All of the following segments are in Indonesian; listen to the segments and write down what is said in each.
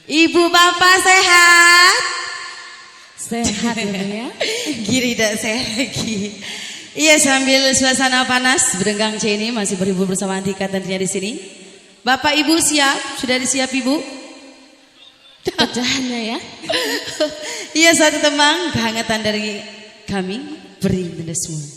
Ibu bapak sehat? Sehat ya. Giri tidak sehat lagi. Iya, sambil suasana panas Berenggang C ini masih berhibur bersama Antika tentunya di sini. Bapak ibu siap? Sudah disiap ibu? Pecahannya ya. Iya, satu temang kehangatan dari kami beri anda semua.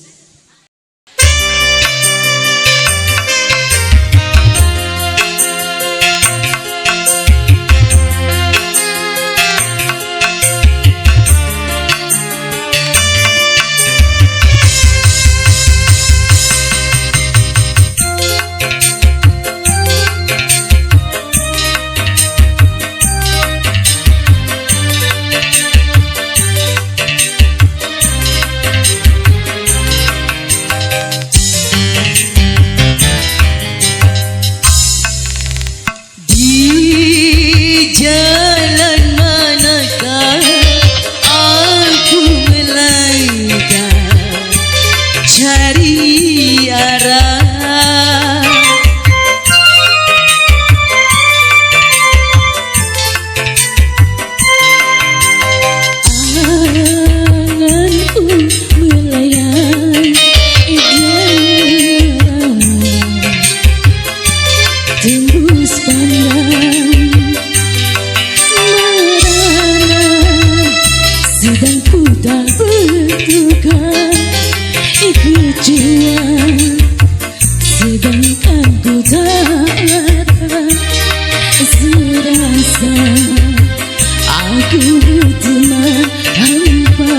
Sedangkan ku tak serasa aku butuh tanpa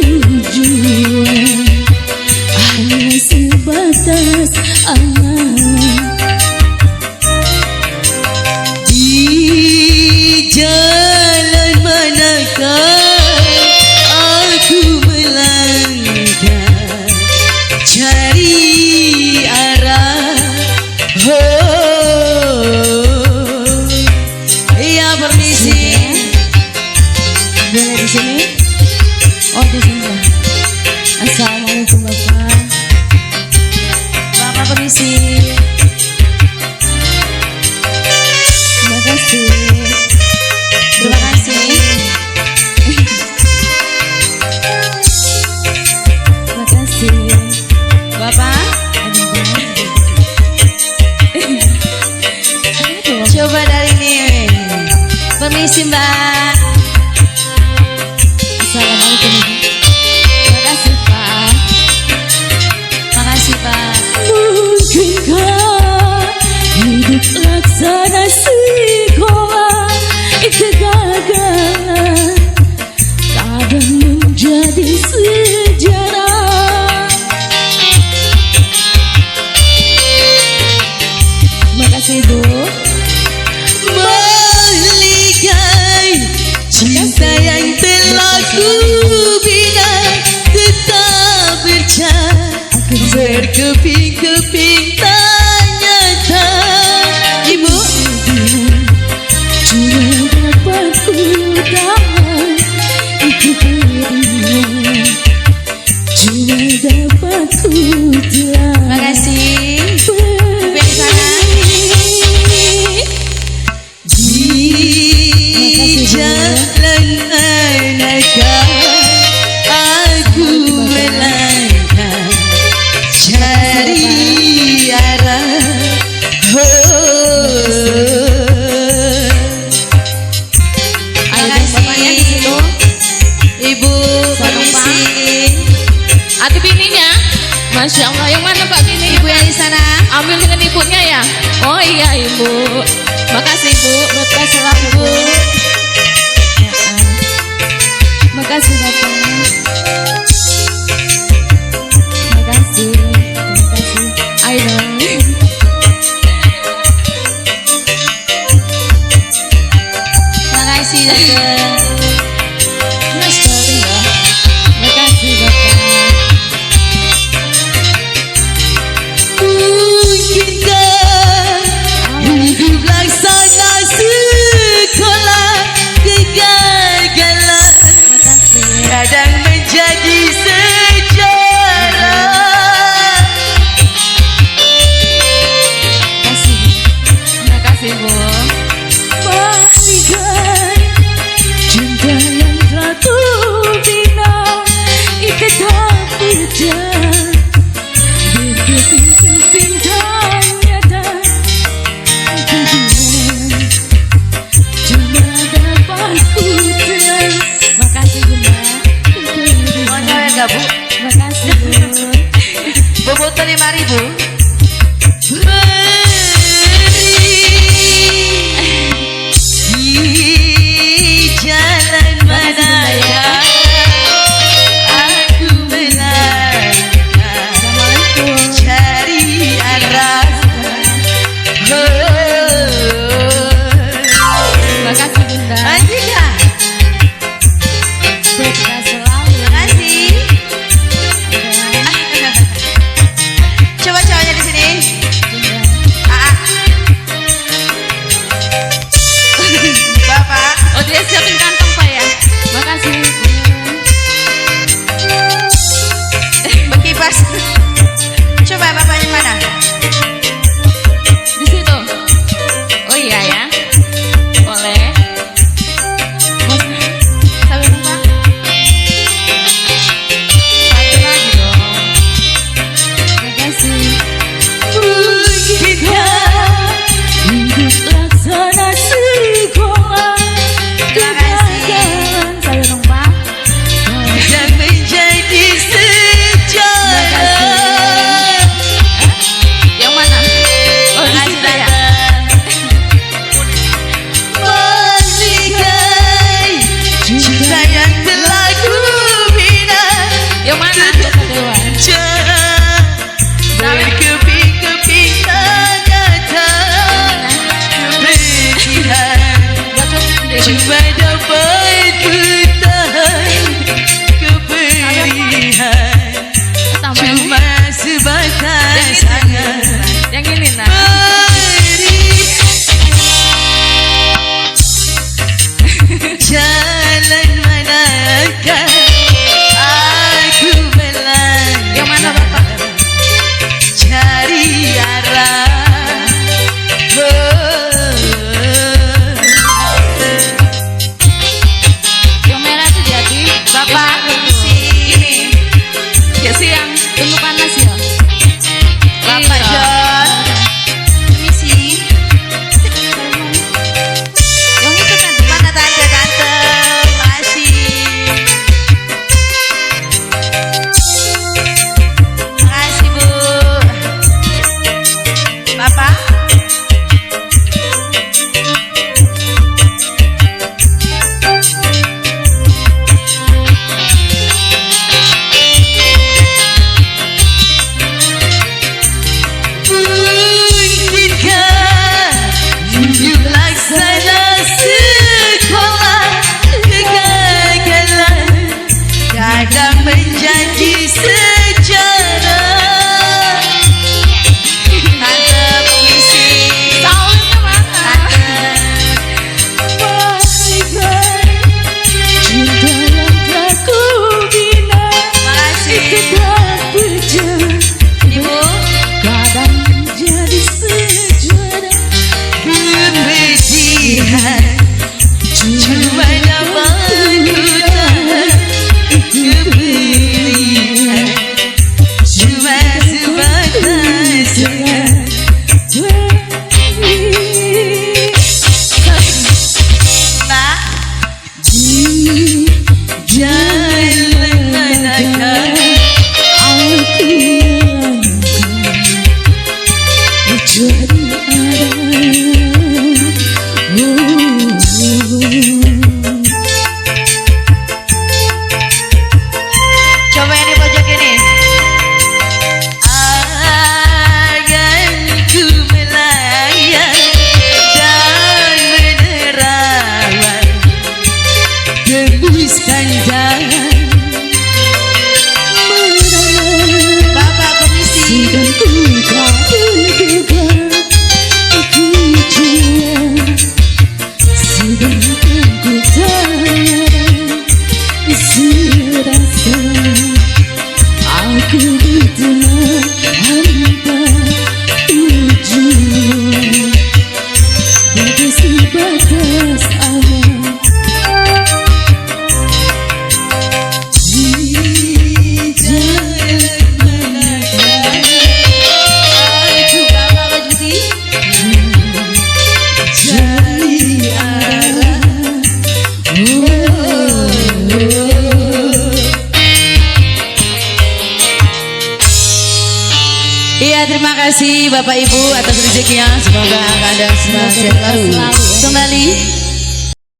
tujuan, hanya sebatas angan. Di jalan manakah aku melangkah cari arah. Iya, permisi. Boleh di sini? Oh, di sini. Assalamualaikum Bapak. Bapak permisi. Terima kasih. Terima kasih. Terima kasih. Bapak. Coba dari ini. Permisi Mbak. Assalamualaikum. Terima kasih Pak. Terima kasih Pak. Mungkinkah hidup laksana sekolah kegagalan kadang menjadi sejarah. Terima kasih Bu. Cinta yang telah ku bina tetap berkeping-keping tak nyata. Ibu cuma dapat ku tahan, itu berdua cuma dapat ku telan. Terima kasih. Sampai di sana. Jalan manakah aku melangkah cari arah. Bapaknya di situ. Ibu permisi. Ada bininya? Masya Allah, yang mana Pak bini? Ibu yang di sana. Ambil dengan ibunya ya? Oh iya Ibu. Makasih Bu, Makasih Ibu. Makasih Bapak. Makasih. Makasih. Ayo. Makasih Tante. Mas sekali ya. Makasih Bapak. Mungkinkah hidup laksana sekolah kegagalan kadang menjadi sejarah. Terima kasih Bu. Bye. Di jalan mana ya aku melangkah cari arah. Terima kasih Bunda. Lanjut ya. Sukses selalu. Makasih. Coba cowoknya di sini. Bapak. Oh dia siapin kantong Pak ya. Makasih. Berkipas. Coba bapaknya mana? Di situ. Oh iya ya. Boleh. Sampai lupa. Satu lagi dong. Makasih. Hidup laksana sekolah. Terima kasih. Sampai lupa. Dan menjadi sejarah. Yang mana? Oh di situ ya. Balikai cinta yang telah ku bina. Yang mana? Kata Dewa. Berkeping-keping ternyata kepedihan. Cuma dapat bertahan kepedihan. Cuma sebatas angan Yang ini nah. jalan manakah aku melangkah. Yang mana Bapak? Cari arah. Yang merah itu jadi Bapak Permisi. ini. Ya sih yang tunggu panas ya. Bapak Iya. John. Permisi. Yang itu kan Mana tante-tante? Makasih. Makasih Bu. Bapak. Mungkinkah hidup laksana sekolah kegagalan kadang menjadi sejarah. Tante permisi. tahunnya mana? Makasih. Ibu. Kepedihan cuma dapat bertahan kepedihan. Cuma sebatas angan. Pak. Jalan manakah coba yang di pojok ini. Akan ku melayang dan menerawang tembuskan jalan. Bapak permisi. Aku berteman tanpa tujuan, bagai sebatas angan. Di jalan manakah aku Bapak Bajuti cari arah. Iya, terima kasih Bapak Ibu atas rezekinya. Semoga Anda semua sehat selalu. Kembali